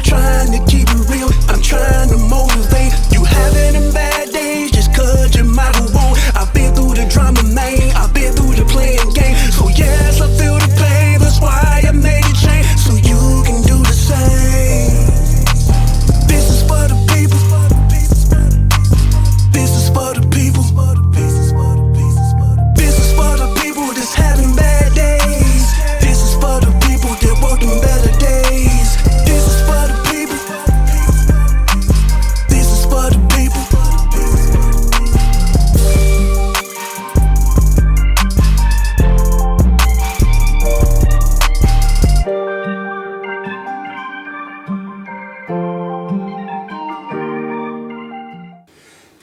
trying to keep it real, I'm trying to motivate. You having them bad days just cause you might have won. I've been through the drama, man, I've been through the playing game. So yes, I feel the pain, that's why I made a change, so you can do the same. This is for the people. This is for the people. This is for the people that's having bad days. This is for the people that working better days. This is for the people. This is for the people.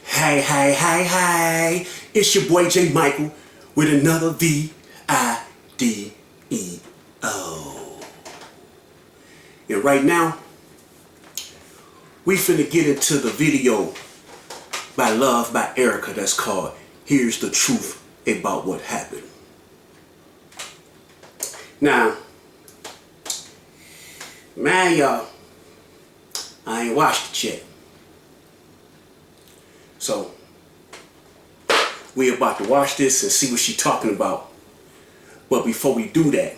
Hey, it's your boy J. Michael with another V-I-D-E-O. And right now, we finna get into the video by Luvd by Erica that's called Here's the Truth About What Happened. Now, man, y'all, I ain't watched it yet. So, we about to watch this and see what she talking about. But before we do that,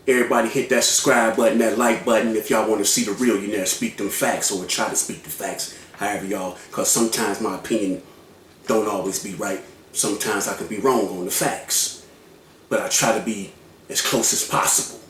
everybody hit that subscribe button, that like button, if y'all want to see the real, you never speak them facts, or try to speak the facts, however y'all, because sometimes my opinion don't always be right. Sometimes I can be wrong on the facts. But I try to be as close as possible.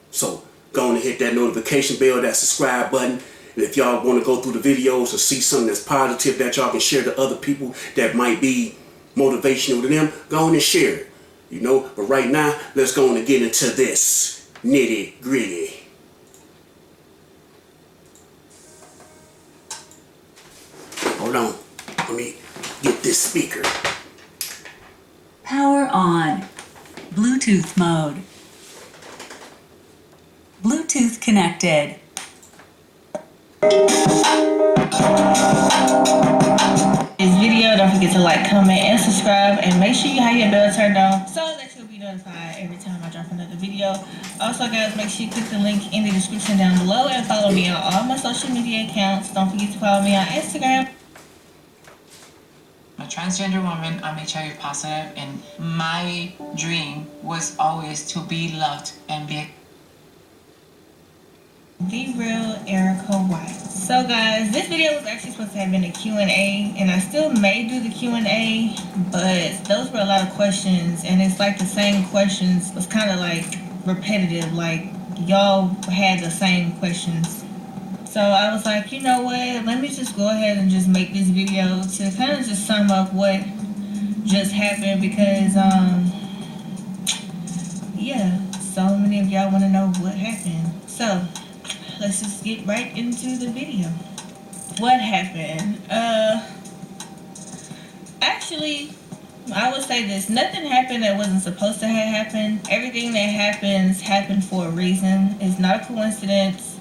So, go on and hit that notification bell, that subscribe button. And if y'all want to go through the videos or see something that's positive that y'all can share to other people that might be motivational to them, go on and share it. You know, but right now, let's go on and get into this nitty gritty. Hold on, let me get this speaker. Power on. Bluetooth mode. Bluetooth connected. This video, don't forget to like, comment, and subscribe, and make sure you have your bell turned on so that you'll be notified every time I drop another video. Also guys, make sure you click the link in the description down below and follow me on all my social media accounts. Don't forget to follow me on Instagram. I'm a transgender woman, I'm HIV positive, and my dream was always to be loved and be The real Erica White. So guys, this video was actually supposed to have been a Q&A, and I still may do the Q&A, but those were a lot of questions, and it's like the same questions. It's kind of like repetitive, like y'all had the same questions. So I was like, you know what, let me just go ahead and just make this video to kind of just sum up what just happened, because yeah, so many of y'all want to know what happened. So let's just get right into the video. What happened? Actually, I would say this. Nothing happened that wasn't supposed to have happened. Everything that happens happened for a reason. It's not a coincidence.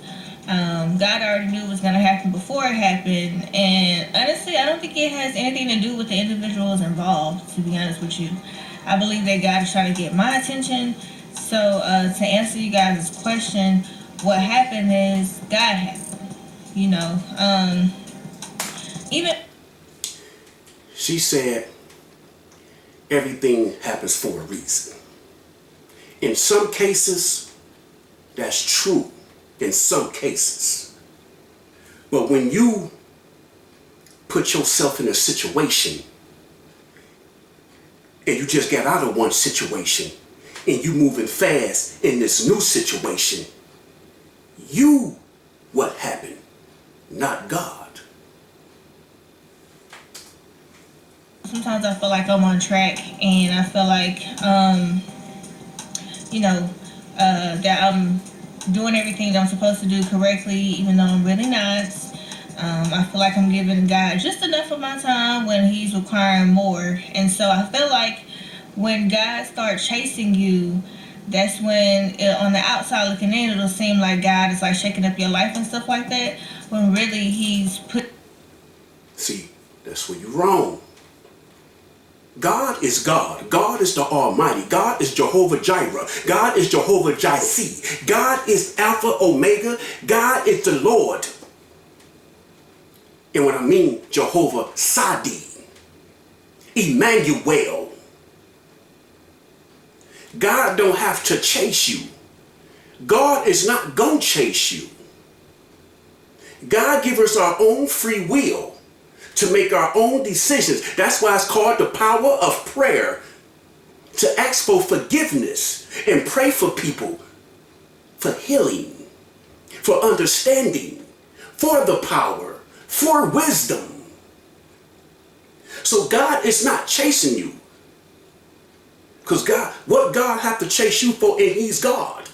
God already knew it was going to happen before it happened. And honestly, I don't think it has anything to do with the individuals involved, to be honest with you. I believe that God is trying to get my attention. So to answer you guys' question, what happened is God happened, you know. Even She said everything happens for a reason. In some cases, that's true. In some cases. But when you put yourself in a situation and you just got out of one situation and you moving fast in this new situation, you what happened, not God. sometimes I feel like I'm on track, and I feel like you know, that I'm doing everything that I'm supposed to do correctly, even though I'm really not. I feel like I'm giving God just enough of my time when He's requiring more. And so I feel like when God starts chasing you, that's when on the outside looking in, it'll seem like God is like shaking up your life and stuff like that, when really He's put... See, that's where you're wrong. God is God. God is the Almighty. God is Jehovah Jireh. God is Jehovah Jisi. God is Alpha Omega. God is the Lord. And when I mean Jehovah Sadi, Emmanuel. God don't have to chase you. God is not going to chase you. God gives us our own free will to make our own decisions. That's why it's called the power of prayer. To ask for forgiveness and pray for people, for healing, for understanding, for the power, for wisdom. So God is not chasing you. Because God, what God have to chase you for, and he's God.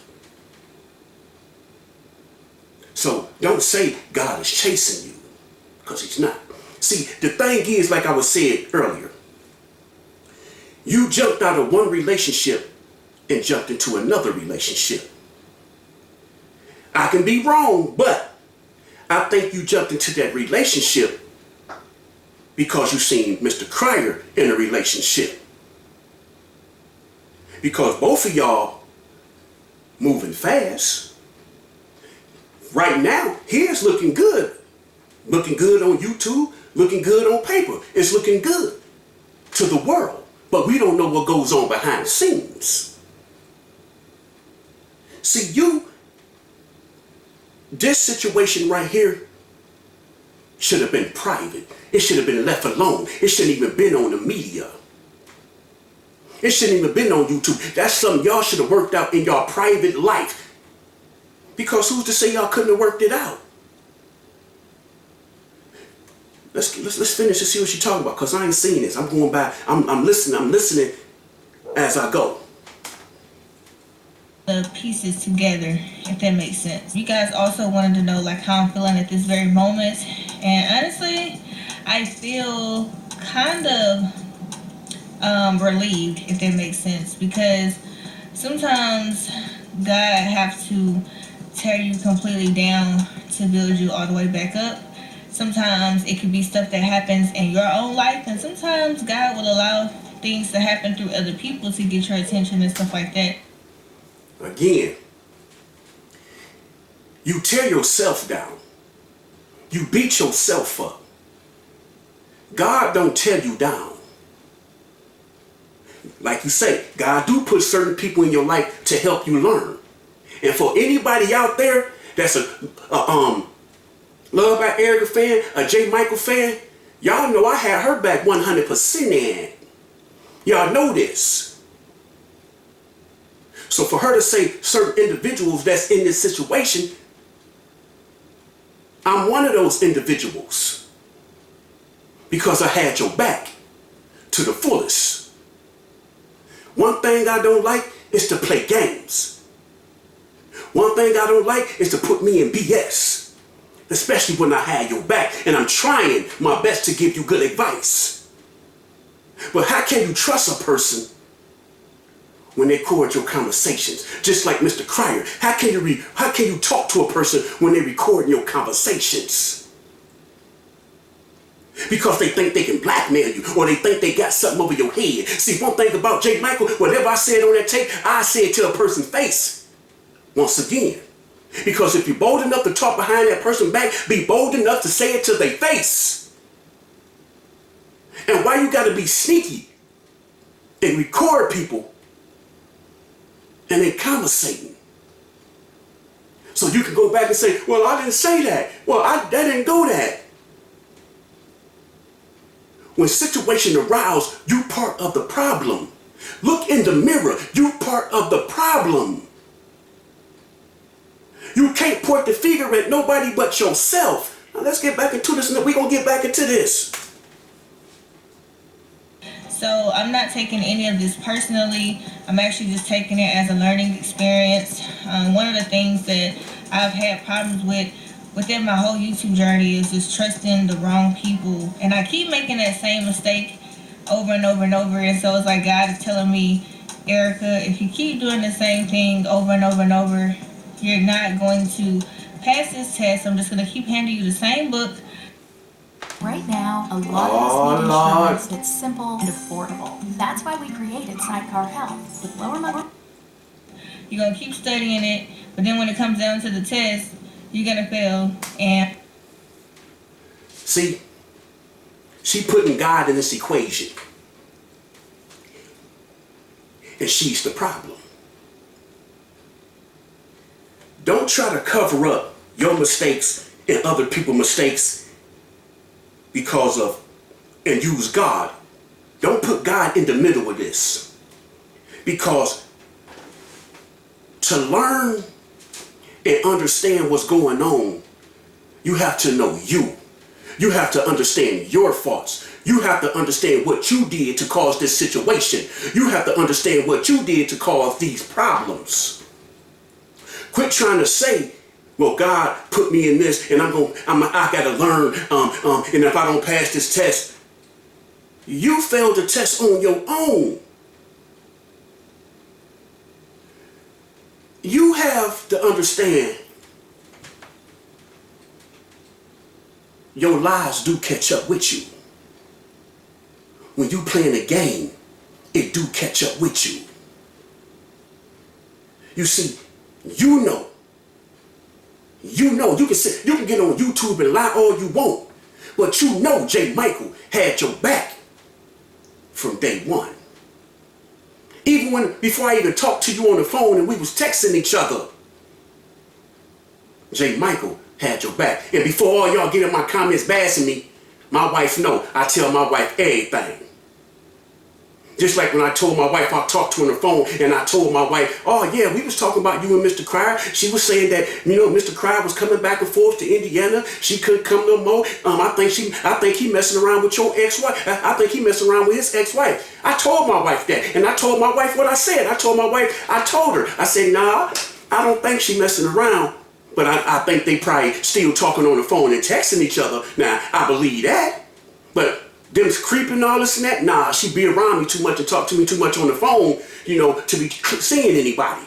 So don't say God is chasing you, because he's not. See, the thing is, like I was saying earlier, you jumped out of one relationship and jumped into another relationship. I can be wrong, but I think you jumped into that relationship because you seen Mr. Cryer in a relationship. Because both of y'all moving fast. Right now, here's looking good. Looking good on YouTube, looking good on paper. It's looking good to the world. But we don't know what goes on behind the scenes. See, this situation right here should have been private. It should have been left alone. It shouldn't even been on the media. It shouldn't even been on YouTube. That's something y'all should have worked out in y'all private life. Because who's to say y'all couldn't have worked it out? Let's finish and see what she's talking about, because I ain't seen this. I'm going back. I'm listening as I go. The pieces together, if that makes sense. You guys also wanted to know like how I'm feeling at this very moment. And honestly, I feel kind of relieved, if that makes sense, because sometimes God have to tear you completely down to build you all the way back up. Sometimes it could be stuff that happens in your own life, and sometimes God will allow things to happen through other people to get your attention and stuff like that. Again, you tear yourself down. You beat yourself up. God don't tear you down. Like you say, God do put certain people in your life to help you learn. And for anybody out there that's a Love by Erica fan, a J. Michael fan, y'all know I had her back 100% in. Y'all know this. So for her to say certain individuals that's in this situation, I'm one of those individuals. Because I had your back to the fullest. One thing I don't like is to play games. One thing I don't like is to put me in BS. Especially when I had your back and I'm trying my best to give you good advice. But how can you trust a person when they record your conversations? Just like Mr. Cryer, how can you talk to a person when they record your conversations? Because they think they can blackmail you, or they think they got something over your head. See, one thing about J. Michael, whatever I said on that tape, I said to a person's face. Once again. Because if you're bold enough to talk behind that person's back, be bold enough to say it to their face. And why you gotta be sneaky and record people and they conversating? So you can go back and say, well, I didn't say that. Well, that didn't go that. When situation arouse, you part of the problem. Look in the mirror, you part of the problem. You can't point the finger at nobody but yourself. Now let's get back into this, and we're going to get back into this. So I'm not taking any of this personally. I'm actually just taking it as a learning experience. One of the things that I've had problems with within my whole YouTube journey is just trusting the wrong people. And I keep making that same mistake over and over and over. And so it's like God is telling me, Erica, if you keep doing the same thing over and over and over, you're not going to pass this test. I'm just going to keep handing you the same book. Right now, a lot of us need insurance that's simple and affordable. That's why we created Sidecar Health. With lower monthly... You're going to keep studying it, but then when it comes down to the test, you're going to fail. And see, she putting God in this equation. And she's the problem. Don't try to cover up your mistakes and other people's mistakes because of, and use God. Don't put God in the middle of this. Because to learn and understand what's going on, you have to know you. You have to understand your faults. You have to understand what you did to cause this situation. You have to understand what you did to cause these problems. Quit trying to say, well, God put me in this and I gotta learn, and if I don't pass this test, you failed the test on your own. You have to understand your lies do catch up with you. When you playing a game, it do catch up with you. You see, you know, you can get on YouTube and lie all you want, but you know J. Michael had your back from day one. Even before I even talked to you on the phone and we was texting each other, J. Michael had your back. And before all y'all get in my comments bashing me, my wife know I tell my wife everything. Just like when I told my wife, I talked to her on the phone and I told my wife, oh yeah, we was talking about you and Mr. Cryer. She was saying that, Mr. Cryer was coming back and forth to Indiana. She couldn't come no more. I think he messing around with your ex-wife. I think he messing around with his ex-wife. I told my wife that. And I told my wife what I said. I told her, I said, nah, I don't think she messing around. But I think they probably still talking on the phone and texting each other. Now, I believe that. But them creeping all this and that, nah, she be around me too much and talk to me too much on the phone, to be seeing anybody.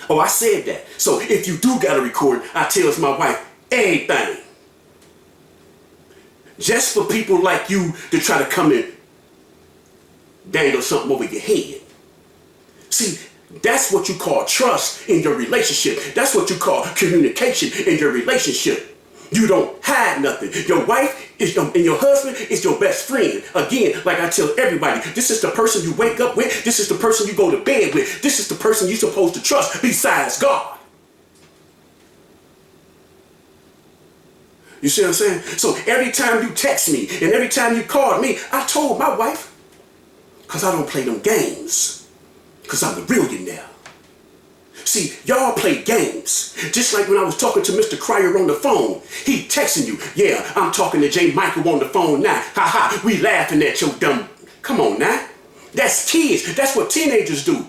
Oh, I said that. So if you do got to record, I tells my wife everything. Just for people like you to try to come and dangle something over your head. See, that's what you call trust in your relationship. That's what you call communication in your relationship. You don't hide nothing. Your wife and your husband is your best friend. Again, like I tell everybody, this is the person you wake up with. This is the person you go to bed with. This is the person you're supposed to trust besides God. You see what I'm saying? So every time you text me and every time you call me, I told my wife, because I don't play them games. Because I'm the billionaire. See, y'all play games. Just like when I was talking to Mr. Cryer on the phone. He texting you, yeah, I'm talking to J. Michael on the phone now. Ha ha, we laughing at your dumb. Come on now. That's kids. That's what teenagers do.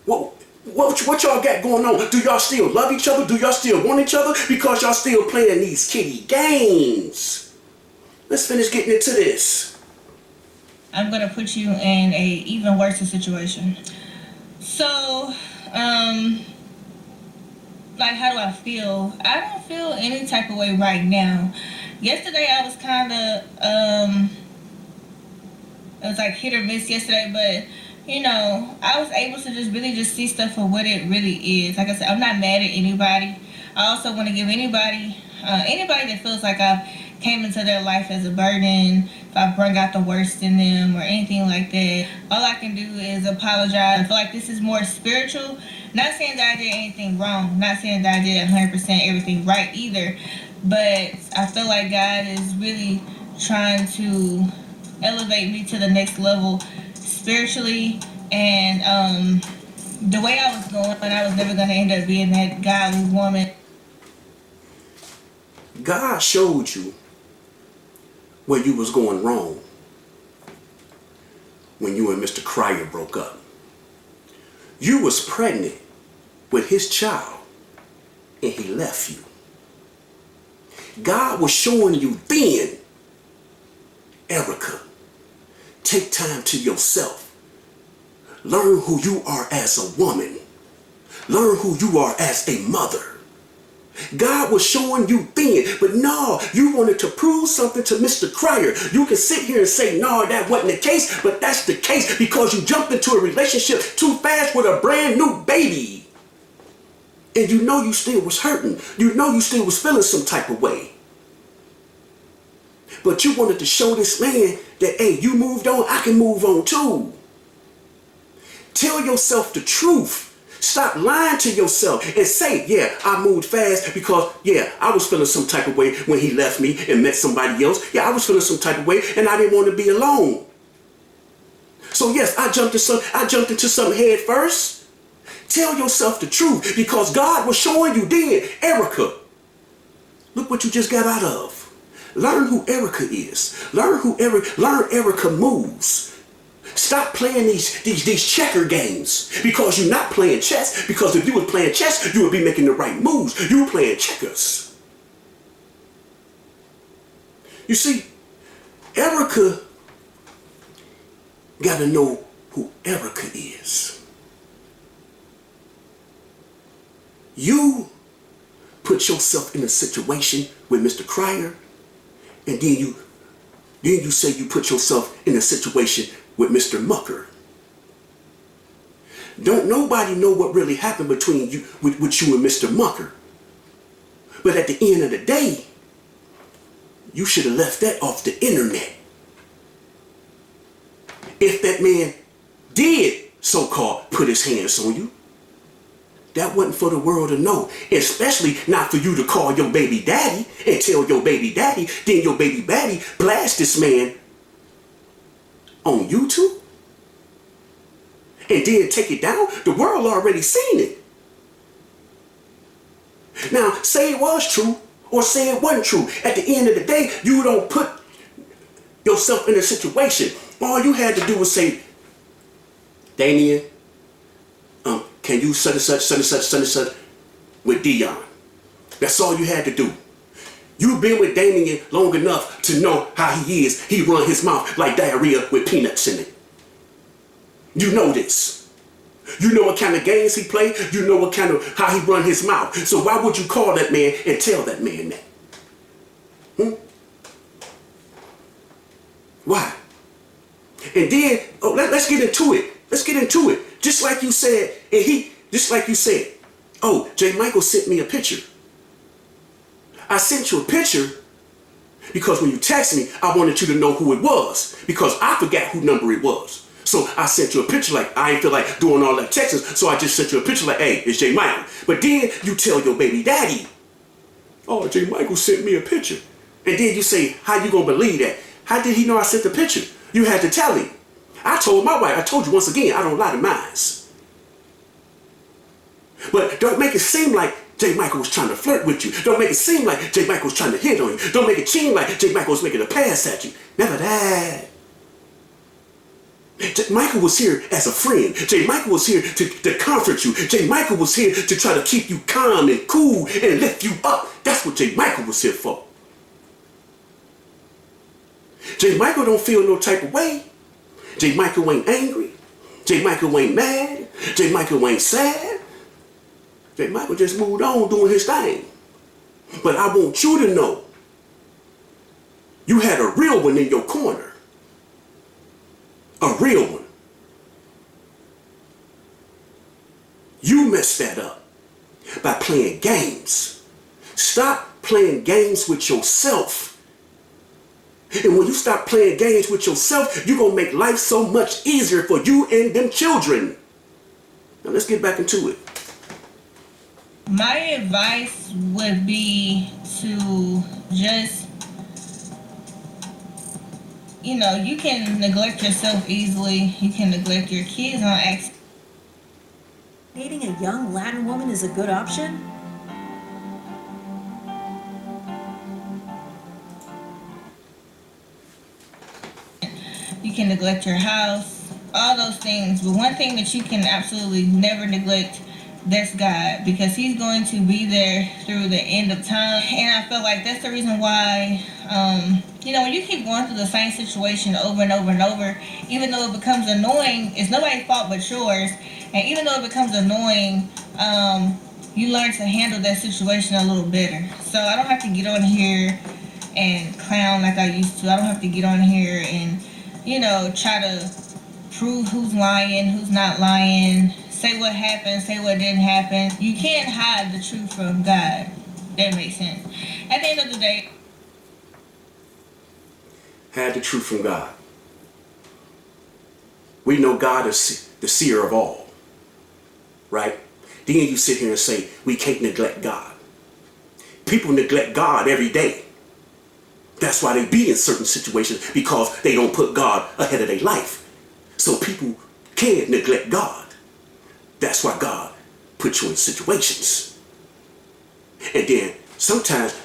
What y'all got going on? Do y'all still love each other? Do y'all still want each other? Because y'all still playing these kiddie games. Let's finish getting into this. I'm going to put you in a even worse situation. So, like, how do I feel? I don't feel any type of way right now. Yesterday I was kind of, it was like hit or miss yesterday, but I was able to just see stuff for what it really is. Like I said, I'm not mad at anybody. I also want to give anybody that feels like I've came into their life as a burden, if I bring out the worst in them or anything like that, all I can do is apologize. I feel like this is more spiritual. Not saying that I did anything wrong. Not saying that I did 100% everything right either. But I feel like God is really trying to elevate me to the next level spiritually. And the way I was going, I was never going to end up being that godly woman. God showed you where you was going wrong when you and Mr. Cryer broke up. You was pregnant with his child and he left you. God was showing you then, Erica, take time to yourself. Learn who you are as a woman. Learn who you are as a mother. God was showing you then, but no, you wanted to prove something to Mr. Cryer. You can sit here and say, no, that wasn't the case, but that's the case because you jumped into a relationship too fast with a brand new baby. And you know you still was hurting. You know you still was feeling some type of way. But you wanted to show this man that, hey, you moved on, I can move on too. Tell yourself the truth. Stop lying to yourself and say, yeah, I moved fast because, yeah, I was feeling some type of way when he left me and met somebody else. Yeah, I was feeling some type of way and I didn't want to be alone. So yes, I jumped into something head first. Tell yourself the truth because God was showing you then, Erica, look what you just got out of. Learn who Erica is. Learn Erica moves. Stop playing these checker games because you're not playing chess. Because if you were playing chess, you would be making the right moves. You were playing checkers. You see, Erica got to know who Erica is. You put yourself in a situation with Mr. Cryer, and then you say you put yourself in a situation with Mr. Mucker. Don't nobody know what really happened between you with you and Mr. Mucker. But at the end of the day, you should have left that off the internet. If that man did so-called put his hands on you, that wasn't for the world to know, especially not for you to call your baby daddy and tell your baby daddy, then your baby daddy blast this man on YouTube and then take it down. The world already seen it. Now, say it was true or say it wasn't true. At the end of the day, you don't put yourself in a situation. All you had to do was say, Damien, can you such and such with Dion? That's all you had to do. You've been with Damien long enough to know how he is. He run his mouth like diarrhea with peanuts in it. You know this. You know what kind of games he play. You know how he run his mouth. So why would you call that man and tell that man that? Why? And then, let's get into it. Let's get into it. Just like you said, oh, J. Michael sent me a picture. I sent you a picture because when you text me, I wanted you to know who it was because I forgot who number it was. So I sent you a picture like, I ain't feel like doing all that texting, so I just sent you a picture like, hey, it's J. Michael. But then you tell your baby daddy, oh, J. Michael sent me a picture. And then you say, how you gonna believe that? How did he know I sent the picture? You had to tell him. I told my wife, I told you once again, I don't lie to minds. But don't make it seem like J. Michael was trying to flirt with you. Don't make it seem like J. Michael was trying to hit on you. Don't make it seem like J. Michael was making a pass at you. Never that. J. Michael was here as a friend. J. Michael was here to comfort you. J. Michael was here to try to keep you calm and cool and lift you up. That's what J. Michael was here for. J. Michael don't feel no type of way. J. Michael ain't angry. J. Michael ain't mad. J. Michael ain't sad. J. Michael just moved on doing his thing. But I want you to know, you had a real one in your corner. A real one. You messed that up by playing games. Stop playing games with yourself. And when you stop playing games with yourself, you're going to make life so much easier for you and them children. Now let's get back into it. My advice would be to just, you can neglect yourself easily. You can neglect your kids on accident. Dating a young Latin woman is a good option? You can neglect your house, all those things. But one thing that you can absolutely never neglect, that's God, because He's going to be there through the end of time. And I feel like that's the reason why, when you keep going through the same situation over and over and over, even though it becomes annoying, it's nobody's fault but yours. And even though it becomes annoying, you learn to handle that situation a little better. So I don't have to get on here and clown like I used to. I don't have to get on here and, try to prove who's lying, who's not lying, say what happened, say what didn't happen. You can't hide the truth from God. That makes sense. At the end of the day, Hide the truth from God. We know God is the seer of all, right? Then you sit here and say, we can't neglect God. People neglect God every day. That's why they be in certain situations, because they don't put God ahead of their life. So people can neglect God. That's why God puts you in situations. And then sometimes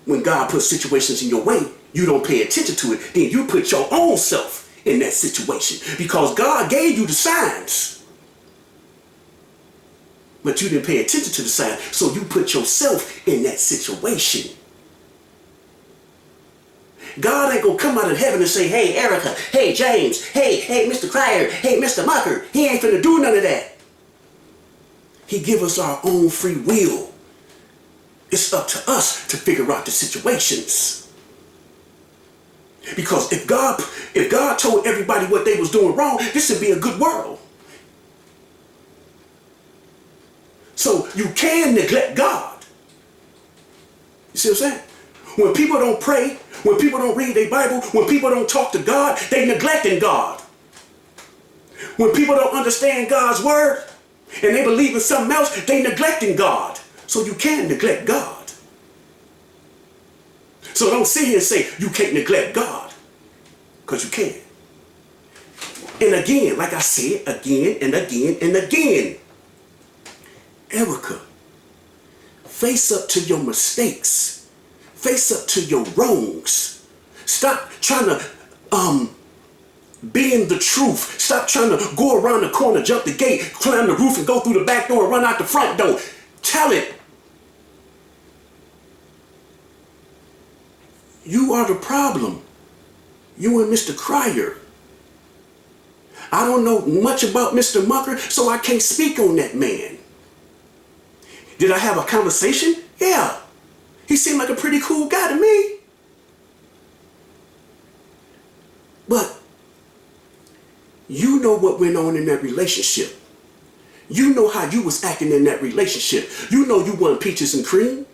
when God puts situations in your way, you don't pay attention to it. Then you put your own self in that situation, because God gave you the signs, but you didn't pay attention to the signs, so you put yourself in that situation. God ain't gonna come out of heaven and say, hey Erica, hey James, hey Mr. Cryer, hey Mr. Mucker. He ain't finna do none of that. He give us our own free will. It's up to us to figure out the situations. Because if God told everybody what they was doing wrong, this would be a good world. So you can neglect God. You see what I'm saying? When people don't pray, when people don't read their Bible, when people don't talk to God, they neglecting God. When people don't understand God's word and they believe in something else, they neglecting God. So you can neglect God. So don't sit here and say you can't neglect God, because you can. And again, like I said, again and again and again, Erica, face up to your mistakes. Face up to your wrongs. Stop trying to bend the truth. Stop trying to go around the corner, jump the gate, climb the roof, and go through the back door and run out the front door. Tell it. You are the problem. You and Mr. Cryer. I don't know much about Mr. Mucker, so I can't speak on that man. Did I have a conversation? Yeah. He seemed like a pretty cool guy to me. But you know what went on in that relationship. You know how you was acting in that relationship. You know you want peaches and cream.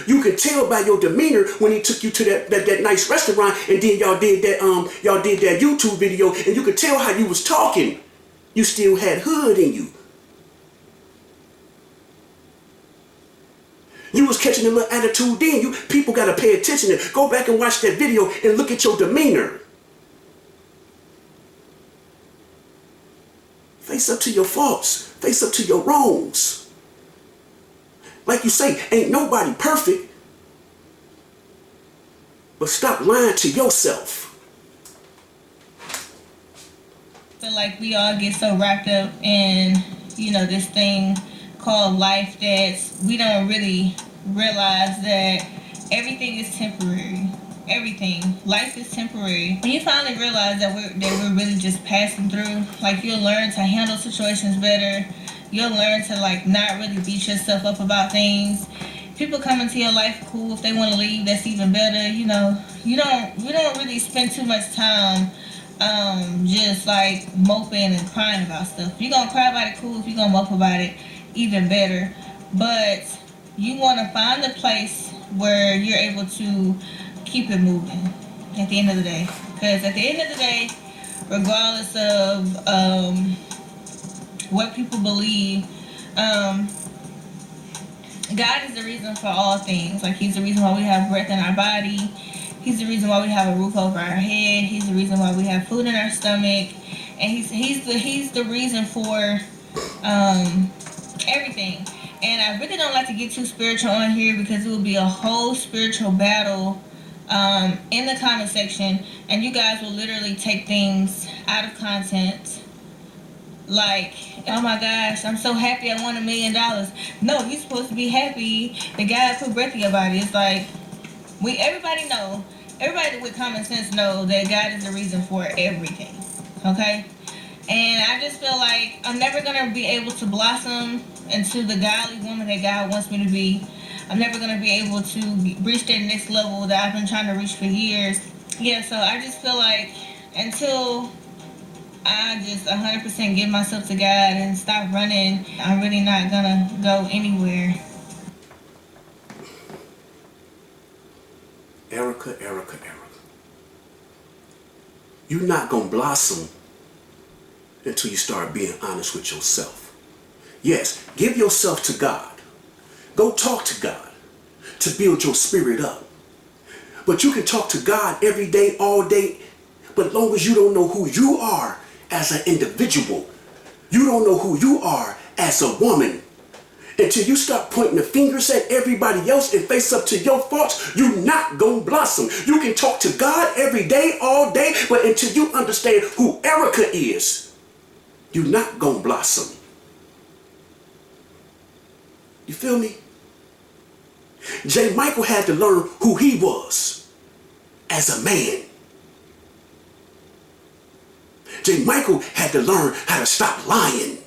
You can tell by your demeanor when he took you to that nice restaurant, and then y'all did that YouTube video, and you could tell how you was talking. You still had hood in you. You was catching a little attitude then. People gotta pay attention and go back and watch that video and look at your demeanor. Face up to your faults. Face up to your wrongs. Like you say, ain't nobody perfect. But stop lying to yourself. I feel like we all get so wrapped up in, this thing called life that we don't really realize that everything is temporary. Everything. Life is temporary. When you finally realize that we're really just passing through, like, you'll learn to handle situations better. You'll learn to not really beat yourself up about things. People come into your life, cool. If they want to leave, that's even better. You don't really spend too much time just moping and crying about stuff. If you're gonna cry about it, cool. If you're gonna mope about it, even better. But you want to find a place where you're able to keep it moving at the end of the day. Because at the end of the day, regardless of what people believe, God is the reason for all things. He's the reason why we have breath in our body. He's the reason why we have a roof over our head. He's the reason why we have food in our stomach. And he's the reason for everything. And I really don't like to get too spiritual on here, because it will be a whole spiritual battle in the comment section, and you guys will literally take things out of content. Like, oh my gosh, I'm so happy I won $1 million. No, you're supposed to be happy that God put breath in your body. It's like, everybody with common sense know that God is the reason for everything. Okay? And I just feel like I'm never gonna be able to blossom into the godly woman that God wants me to be. I'm never going to be able to reach that next level that I've been trying to reach for years. Yeah, so I just feel like until I just 100% give myself to God and stop running, I'm really not going to go anywhere. Erica. You're not going to blossom until you start being honest with yourself. Yes, give yourself to God. Go talk to God to build your spirit up. But you can talk to God every day, all day, but long as you don't know who you are as an individual, you don't know who you are as a woman, until you start pointing the fingers at everybody else and face up to your faults, you're not gonna blossom. You can talk to God every day, all day, but until you understand who Erica is, you're not gonna blossom. You feel me? J. Michael had to learn who he was as a man. J. Michael had to learn how to stop lying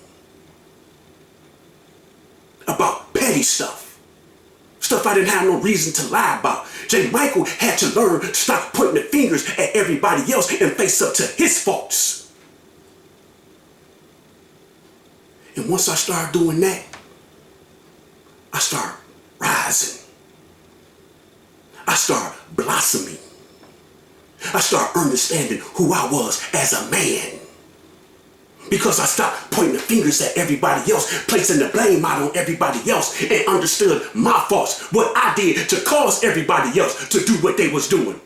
about petty stuff. Stuff I didn't have no reason to lie about. J. Michael had to learn to stop pointing the fingers at everybody else and face up to his faults. And once I started doing that, I started rising. I started blossoming. I started understanding who I was as a man. Because I stopped pointing the fingers at everybody else, placing the blame out on everybody else, and understood my faults, what I did to cause everybody else to do what they was doing.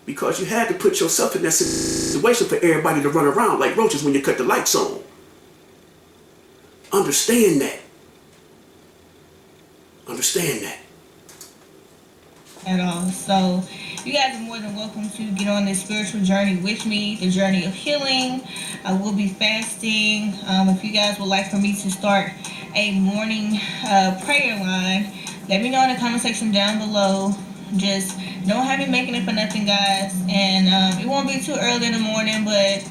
Because you had to put yourself in that situation for everybody to run around like roaches when you cut the lights on. Understand that. Understand that. At all. So you guys are more than welcome to get on this spiritual journey with me, the journey of healing. I will be fasting. If you guys would like for me to start a morning prayer line, let me know in the comment section down below. Just don't have me making it for nothing, guys. And it won't be too early in the morning, but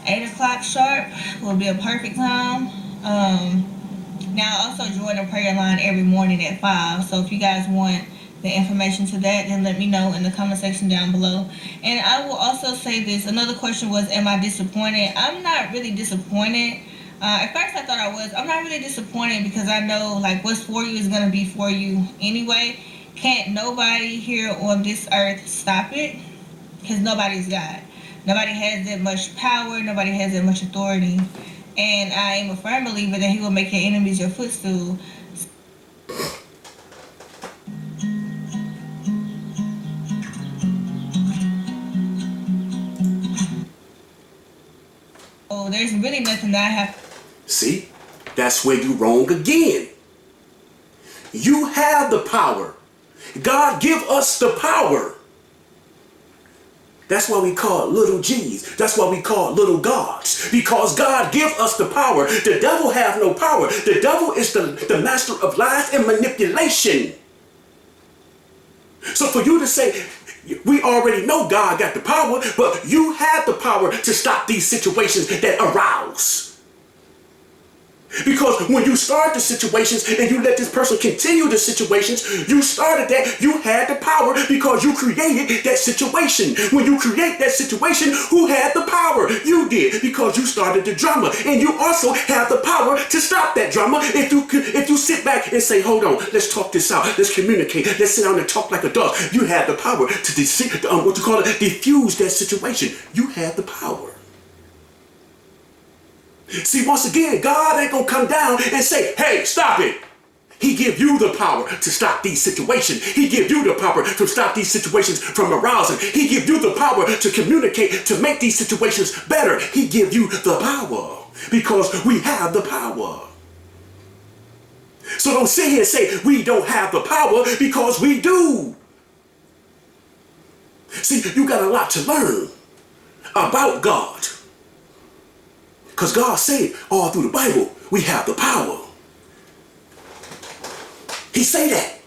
8 o'clock sharp will be a perfect time. Now I also join the prayer line every morning at 5. So if you guys want the information to that, then let me know in the comment section down below. And I will also say this. Another question was, am I disappointed? I'm not really disappointed. At first I thought I was. I'm not really disappointed because I know like what's for you is going to be for you anyway. Can't nobody here on this earth stop it, because nobody's God. Nobody has that much power. Nobody has that much authority. And I am a firm believer that he will make your enemies your footstool. So there's really nothing that I have. See, that's where you wrong again. You have the power. God give us the power. That's why we call it little G's. That's why we call it little gods. Because God give us the power. The devil have no power. The devil is the master of lies and manipulation. So for you to say, we already know God got the power, but you have the power to stop these situations that arouse. Because when you start the situations and you let this person continue the situations, you started that, you had the power because you created that situation. When you create that situation, who had the power? You did, because you started the drama. And you also have the power to stop that drama if you sit back and say, hold on, let's talk this out, let's communicate, let's sit down and talk like adults. You have the power to diffuse that situation. You have the power. See, once again, God ain't gonna come down and say, hey, stop it. He give you the power to stop these situations. He give you the power to stop these situations from arousing. He give you the power to communicate, to make these situations better. He give you the power because we have the power. So don't sit here and say we don't have the power, because we do. See, you got a lot to learn about God. Because God said all through the Bible, we have the power. He say that.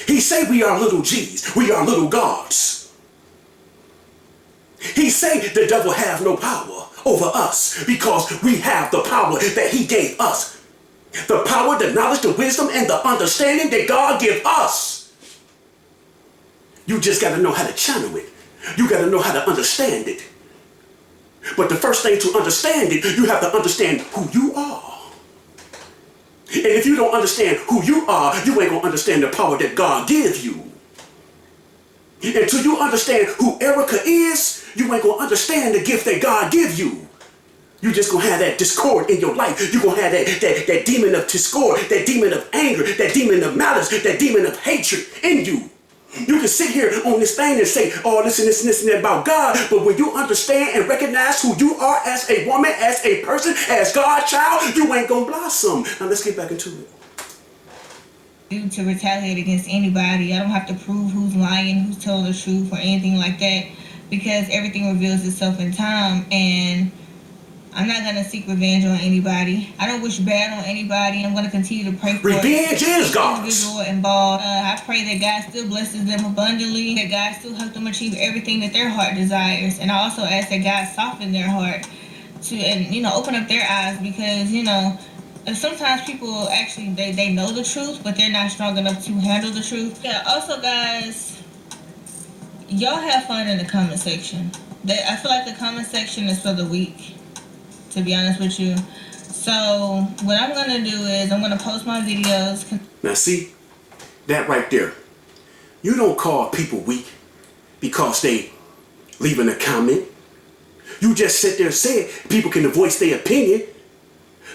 He say we are little G's. We are little gods. He say say the devil have no power over us because we have the power that he gave us. The power, the knowledge, the wisdom, and the understanding that God give us. You just got to know how to channel it. You got to know how to understand it. But the first thing to understand it, you have to understand who you are. And if you don't understand who you are, you ain't going to understand the power that God gives you. Until you understand who Erica is, you ain't going to understand the gift that God gives you. You just going to have that discord in your life. You're going to have that demon of discord, that demon of anger, that demon of malice, that demon of hatred in you. You can sit here on this thing and say, oh, listen, this, and that about God. But when you understand and recognize who you are as a woman, as a person, as God's child, you ain't going to blossom. Now let's get back into it. To retaliate against anybody. I don't have to prove who's lying, who's telling the truth, or anything like that, because everything reveals itself in time, and I'm not going to seek revenge on anybody. I don't wish bad on anybody. I'm going to continue to pray for revenge is God's. Individual involved. I pray that God still blesses them abundantly, that God still helps them achieve everything that their heart desires, and I also ask that God soften their heart to, and open up their eyes, because sometimes people actually they know the truth, but they're not strong enough to handle the truth. Yeah. Also, guys, y'all have fun in the comment section. I feel like the comment section is for the weak, to be honest with you. So what I'm gonna do is I'm gonna post my videos. Now see, that right there. You don't call people weak because they leaving a comment. You just sit there and say it. People can voice their opinion.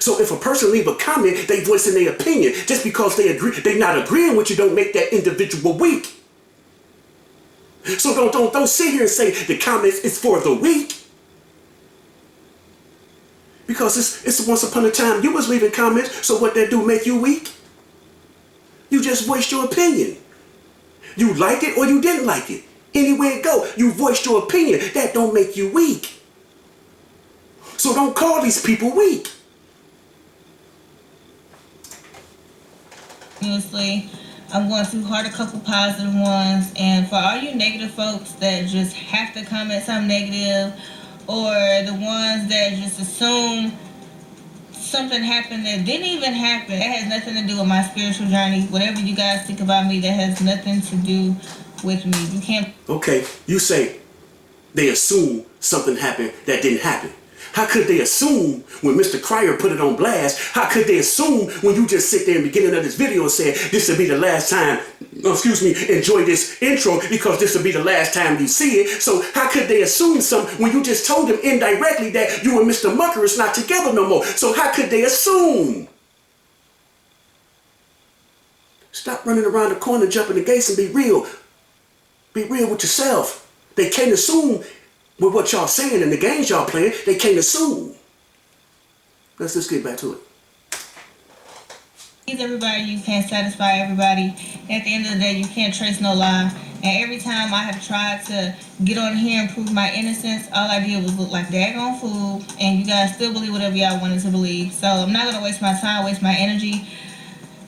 So if a person leave a comment, they voicing their opinion. Just because they not agreeing with you don't make that individual weak. So don't sit here and say the comments is for the weak. Because it's once upon a time you was leaving comments, so what that do make you weak? You just voiced your opinion. You liked it or you didn't like it. Anywhere it go, you voiced your opinion. That don't make you weak. So don't call these people weak. Honestly, I'm going to heart a couple positive ones, and for all you negative folks that just have to comment something negative, or the ones that just assume something happened that didn't even happen, that has nothing to do with my spiritual journey. Whatever you guys think about me, that has nothing to do with me. You can't. Okay, you say they assume something happened that didn't happen. How could they assume when Mr. Cryer put it on blast? How could they assume when you just sit there in the beginning of this video and said this will be the last time, enjoy this intro because this will be the last time you see it? So how could they assume something when you just told them indirectly that you and Mr. Mucker is not together no more? So how could they assume? Stop running around the corner, jumping the gates, and be real. Be real with yourself. They can't assume with what y'all saying and the games y'all playing. They can't assume. Let's just get back to it. Please everybody, you can't satisfy everybody. At the end of the day, you can't trace no lie. And every time I have tried to get on here and prove my innocence, all I did was look like daggone fool. And you guys still believe whatever y'all wanted to believe. So I'm not gonna waste my time, waste my energy.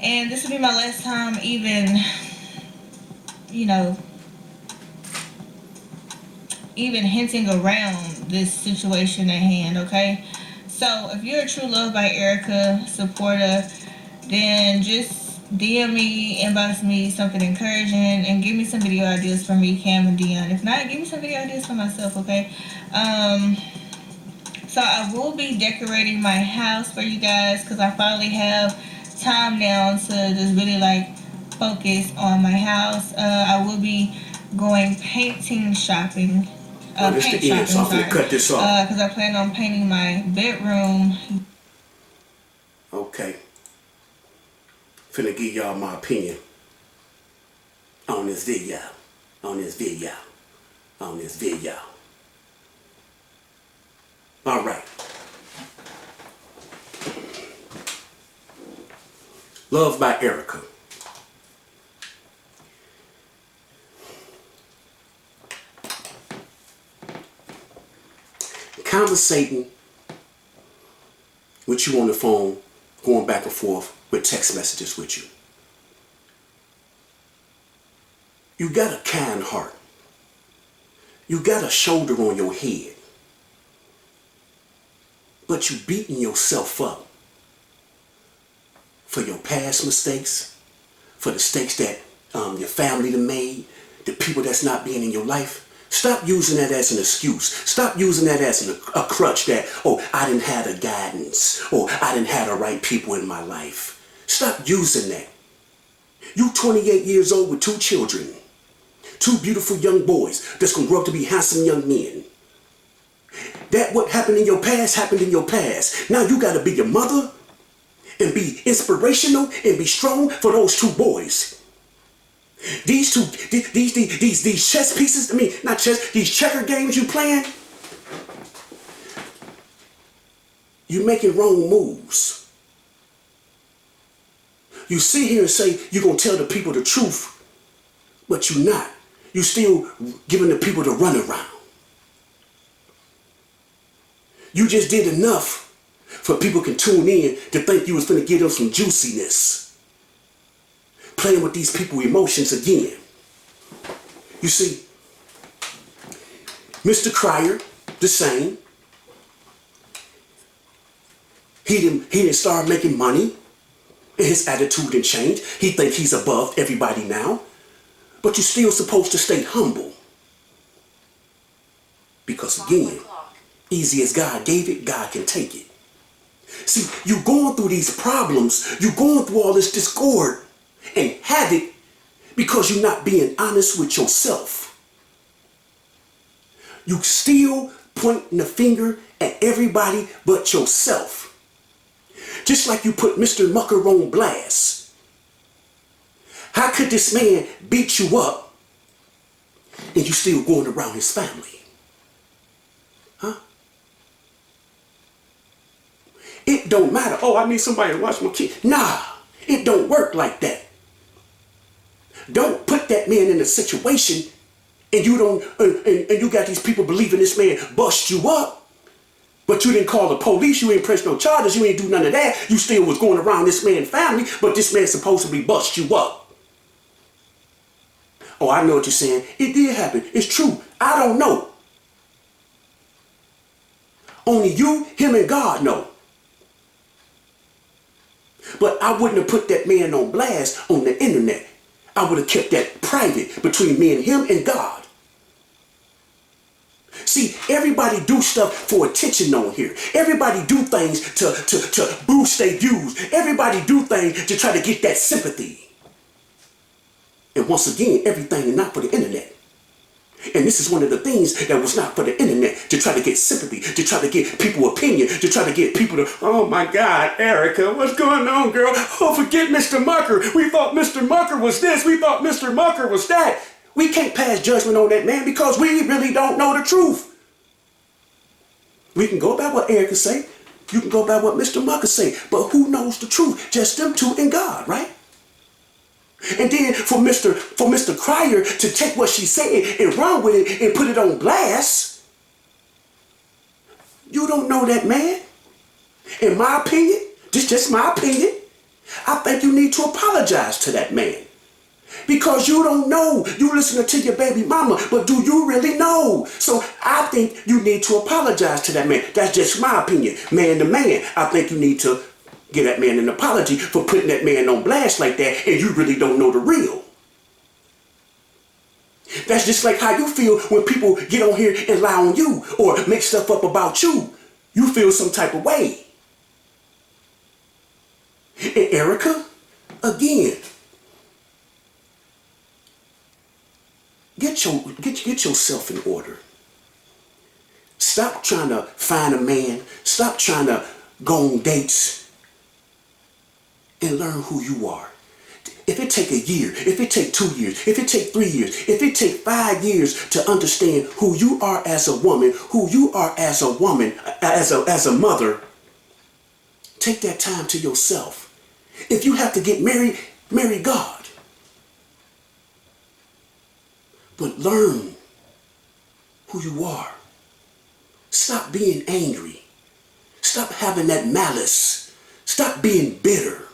And this will be my last time even hinting around this situation at hand, okay? So if you're a true Love by Erica supporter, then just DM me, inbox me something encouraging, and give me some video ideas for me, Cam and Dion. If not, give me some video ideas for myself, okay? So I will be decorating my house for you guys because I finally have time now to just really focus on my house. I will be going painting shopping. Paint shopping, so I'm gonna cut this off. Because I plan on painting my bedroom. Okay. Finna give y'all my opinion on this video. All right. Luvd by Erica. Conversating with you on the phone, going back and forth with text messages with you. You got a kind heart. You got a shoulder on your head. but you beating yourself up for your past mistakes, for the mistakes that your family done made, the people that's not being in your life. Stop using that as an excuse. Stop using that as a crutch that, oh, I didn't have the guidance, or I didn't have the right people in my life. Stop using that. You 28 years old with 2 children, 2 beautiful young boys that's gonna grow up to be handsome young men. That what happened in your past happened in your past. Now you gotta be your mother and be inspirational and be strong for those 2 boys. These chess pieces, not chess, these checker games you playing, you making wrong moves. You sit here and say you're gonna tell the people the truth, but you're not. You still giving the people the runaround. You just did enough for people can tune in to think you was gonna give them some juiciness. Playing with these people's emotions again. You see, Mr. Cryer, the same. He didn't start making money, and his attitude didn't change. He think he's above everybody now, but you're still supposed to stay humble. Because again, easy as God gave it, God can take it. See, you going through these problems, you going through all this discord and havoc because you're not being honest with yourself. You still pointing the finger at everybody but yourself. Just like you put Mr. Mucker on blast. How could this man beat you up and you still going around his family? Huh? It don't matter. Oh, I need somebody to watch my kid. Nah, it don't work like that. Don't put that man in a situation and you don't and you got these people believing this man bust you up, but you didn't call the police, you ain't press no charges, you ain't do none of that. You still was going around this man's family, but this man supposedly bust you up. Oh, I know what you're saying. It did happen. It's true. I don't know. Only you, him, and God know. But I wouldn't have put that man on blast on the internet. I would have kept that private between me and him and God. See, everybody do stuff for attention on here. Everybody do things to boost their views. Everybody do things to try to get that sympathy. And once again, everything is not for the internet. And this is one of the things that was not for the internet, to try to get sympathy, to try to get people opinion, to try to get people to, oh my God, Erica, what's going on, girl? Oh, forget Mr. Mucker. We thought Mr. Mucker was this. We thought Mr. Mucker was that. We can't pass judgment on that man because we really don't know the truth. We can go by what Erica say. You can go by what Mr. Mucker say. But who knows the truth? Just them two and God, right? And then for Mr. Cryer to take what she said and run with it and put it on blast, you don't know that man. In my opinion, just my opinion, I think you need to apologize to that man. Because you don't know. You listening to your baby mama, but do you really know? So I think you need to apologize to that man. That's just my opinion. Man to man, I think you need to give that man an apology for putting that man on blast like that, and you really don't know the real. That's just like how you feel when people get on here and lie on you or make stuff up about you. You feel some type of way. And Erica, again, get yourself in order. Stop trying to find a man. Stop trying to go on dates. And learn who you are. If it take a year, if it take 2 years, if it take 3 years, if it take 5 years to understand who you are as a woman, who you are as a woman, as a mother, take that time to yourself. If you have to get married, marry God. But learn who you are. Stop being angry. Stop having that malice. Stop being bitter.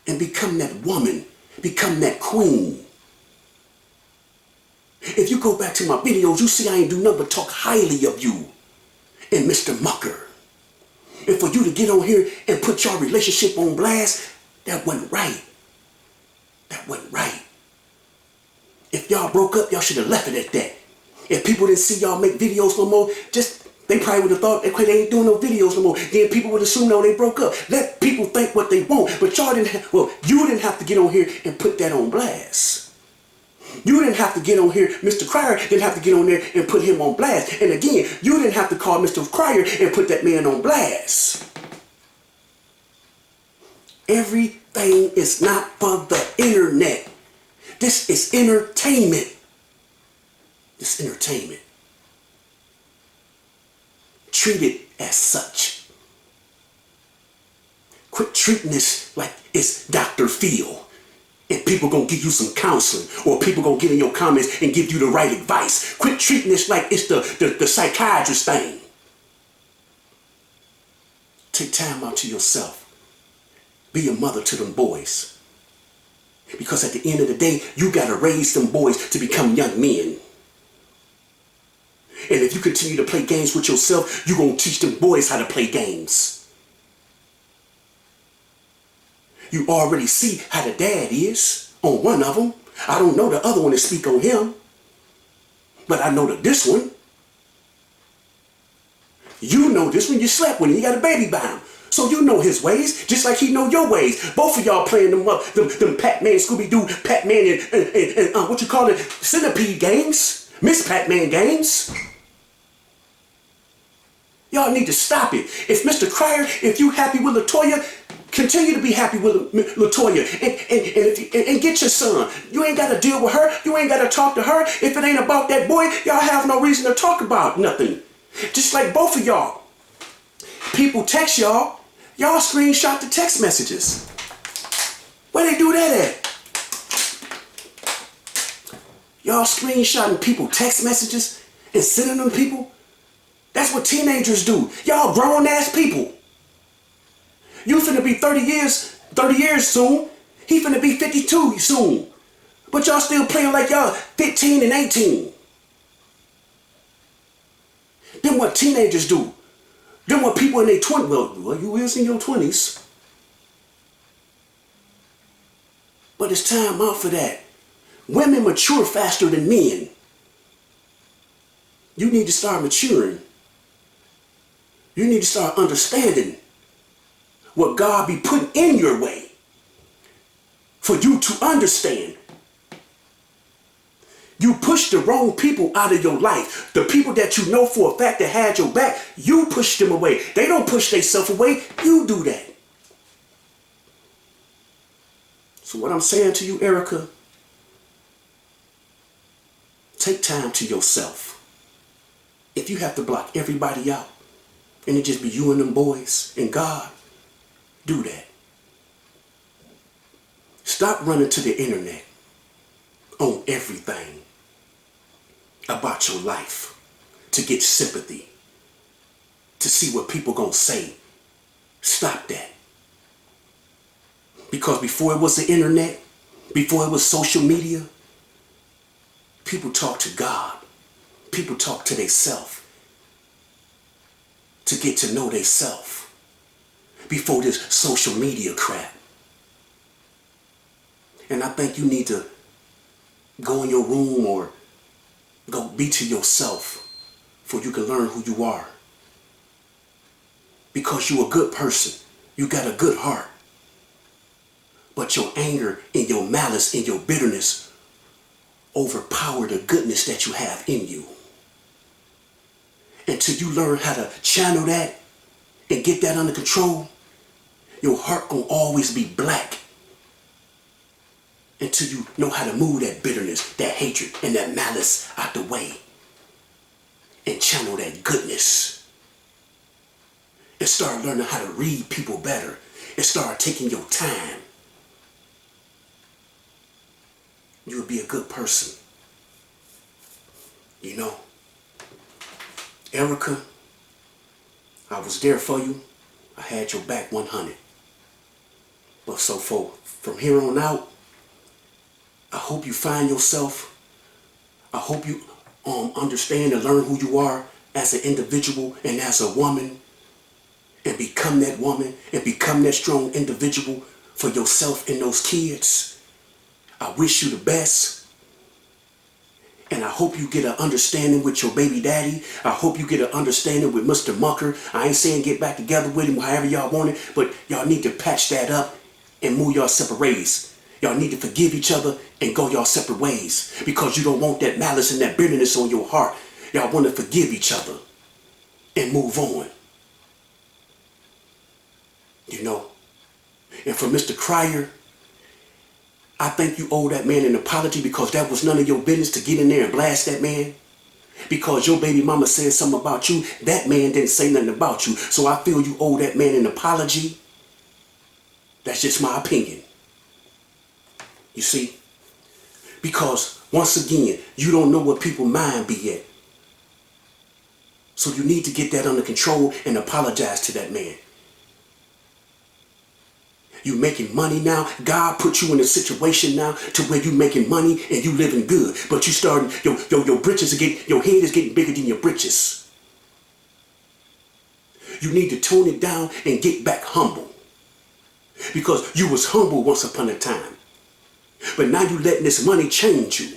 And become that woman, become that queen. If you go back to my videos, you see I ain't do nothing but talk highly of you and Mr. Mucker. And for you to get on here and put your relationship on blast, that wasn't right. That wasn't right. If y'all broke up, y'all should have left it at that. If people didn't see y'all make videos no more, they probably would have thought they ain't doing no videos no more. Then people would assume, no, they broke up. Let people think what they want. But you didn't have to get on here and put that on blast. You didn't have to get on here. Mr. Cryer didn't have to get on there and put him on blast. And again, you didn't have to call Mr. Cryer and put that man on blast. Everything is not for the internet. This is entertainment. It's entertainment. Treat it as such. Quit treating this like it's Dr. Phil and people gonna give you some counseling, or people gonna get in your comments and give you the right advice. Quit treating this like it's the psychiatrist thing. Take time out to yourself. Be a mother to them boys. Because at the end of the day, you gotta raise them boys to become young men. And if you continue to play games with yourself, you're going to teach them boys how to play games. You already see how the dad is on one of them. I don't know the other one to speak on him. But I know this one. You know this one. You slept with him. You got a baby by him. So you know his ways, just like he know your ways. Both of y'all playing them Pac-Man, Scooby-Doo, Pac-Man, and what you call it, centipede games. Miss Pac-Man games. Y'all need to stop it. If Mr. Cryer, if you happy with LaToya, continue to be happy with LaToya and get your son. You ain't got to deal with her. You ain't got to talk to her. If it ain't about that boy, y'all have no reason to talk about nothing. Just like both of y'all. People text y'all. Y'all screenshot the text messages. Where they do that at? Y'all screenshotting people text messages and sending them people? That's what teenagers do. Y'all grown ass people. You finna be 30 years soon. He finna be 52 soon. But y'all still playing like y'all 15 and 18. Then what teenagers do? Then what people in their 20s, well, you is in your 20s. But it's time out for that. Women mature faster than men. You need to start maturing. You need to start understanding what God be putting in your way for you to understand. You push the wrong people out of your life. The people that you know for a fact that had your back, you push them away. They don't push themselves away. You do that. So what I'm saying to you, Erica, take time to yourself. If you have to block everybody out and it just be you and them boys and God, do that. Stop running to the internet on everything about your life to get sympathy, to see what people gonna say. Stop that. Because before it was the internet, before it was social media, people talk to God. People talk to themselves to get to know themselves before this social media crap. And I think you need to go in your room or go be to yourself so you can learn who you are. Because you're a good person. You got a good heart. But your anger and your malice and your bitterness overpower the goodness that you have in you. Until you learn how to channel that and get that under control, your heart gonna always be black. Until you know how to move that bitterness, that hatred, and that malice out the way. And channel that goodness. And start learning how to read people better. And start taking your time. You'll be a good person. You know, Erica, I was there for you. I had your back 100. But so from here on out, I hope you find yourself. I hope you understand and learn who you are as an individual and as a woman, and become that woman and become that strong individual for yourself and those kids. I wish you the best. And I hope you get an understanding with your baby daddy. I hope you get an understanding with Mr. Mucker. I ain't saying get back together with him however y'all want it, but y'all need to patch that up and move y'all separate ways. Y'all need to forgive each other and go y'all separate ways, because you don't want that malice and that bitterness on your heart. Y'all want to forgive each other and move on. You know? And for Mr. Cryer, I think you owe that man an apology, because that was none of your business to get in there and blast that man. Because your baby mama said something about you, that man didn't say nothing about you. So I feel you owe that man an apology. That's just my opinion. You see? Because once again, you don't know what people's mind be at. So you need to get that under control and apologize to that man. You making money now. God put you in a situation now to where you making money and you living good. But you starting, your britches are getting, your head is getting bigger than your britches. You need to tone it down and get back humble. Because you was humble once upon a time. But now you letting this money change you.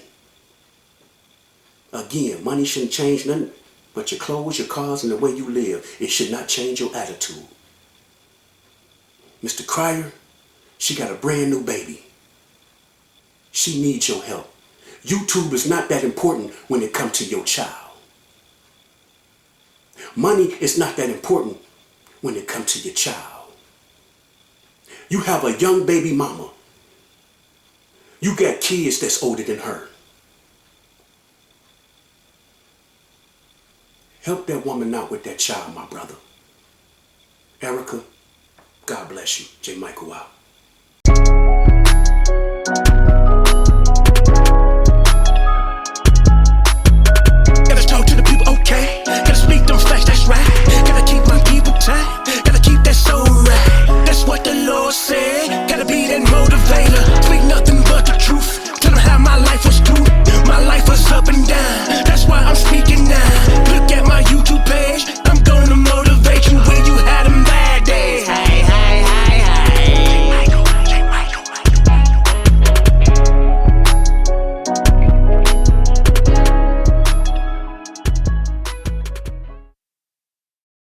Again, money shouldn't change nothing but your clothes, your cars, and the way you live. It should not change your attitude. Mr. Cryer, she got a brand new baby. She needs your help. YouTube is not that important when it comes to your child. Money is not that important when it comes to your child. You have a young baby mama. You got kids that's older than her. Help that woman out with that child, my brother. Erica, God bless you. J. Michael out.